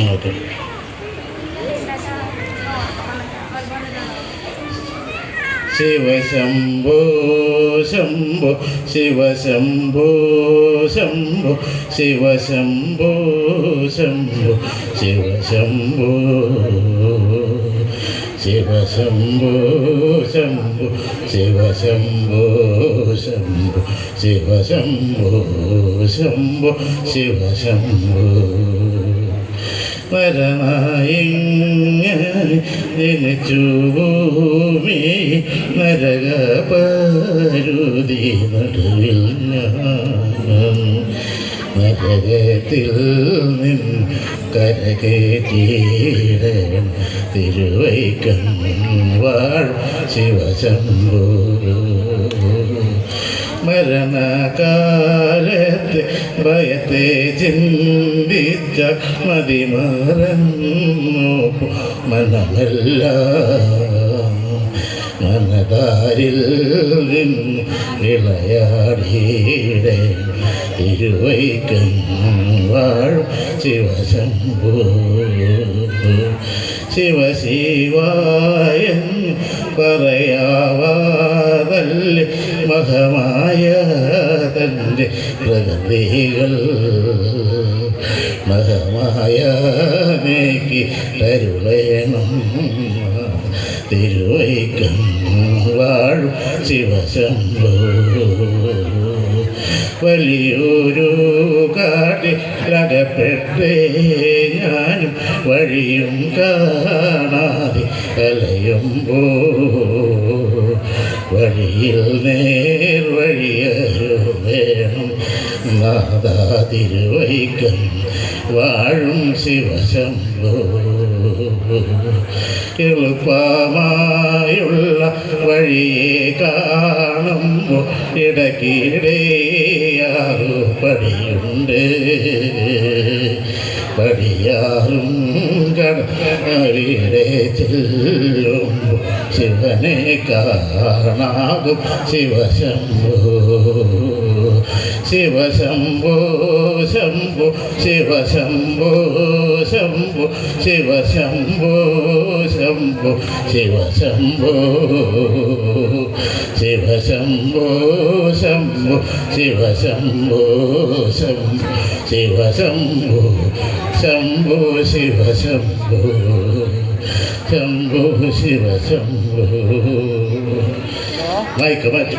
Okay. Shiva Shambho ശംഭോ ശിവശംഭോ ശംഭോ ശിവശംഭോ ശംഭോ ശിവശംഭോ ശിവശംഭോ ശംഭോ ശിവശംഭോ ശംഭോ ശിവശംഭോ ശംഭോ ശിവശംഭോ നരനായിങ്ങനെ ജനിച്ചു ഭൂമി നരകപരുതി നടുവിൽ ഞാൻ നരകത്തിൽ നിന്ന് കരകേറ്റിയിടണം തിരുവൈക്കം വാഴ് ശിവശംഭോ മരണകാലത്തെ ഭയത്തെ ചിന്തിച്ച മതിമറന്നു മനമെല്ലാം മനതാരിൽ നിന്ന് വിളയാടിയിടെ തിരുവൈക്കം വാഴും ശിവശംഭോ ശിവശിവായെന്ന് പറയാവാതല്ലേ മഹമായ തൻ്റെ പ്രകൃതികൾ മഹമായ മേക്ക് തരുളേണം തിരുവൈക്കം വാഴും ശിവശംഭോ വലിയൊരു കാട്ടിലകപ്പെട്ടേ ഞാനും വഴിയും കാണാതെ അലയുമ്പോ വഴിയിൽ നേർവഴിയൊരു വേണം നാദാ തിരുവൈക്കം വാഴും ശിവശംഭോ എളുപ്പമായുള്ള വഴിയെ കാണുമ്പോൾ ഇടയ്ക്കിടെയാറു പടിയുണ്ട് പടിയാറും കടലിടെ ചെല്ലുമ്പോൾ ശിവനെ കാണാകും ശിവശംഭോ ശിവശംഭോ ശംഭോ ശിവശംഭോ ശംഭോ ശിവശംഭോ ശംഭോ ശിവശംഭോ ശിവശംഭോ ശംഭോ ശിവശംഭോ ശംഭോ ശിവശംഭോ ശംഭോ ശിവശംഭോ ശംഭോ ശിവശംഭോ മൈക്ക് മാറ്റി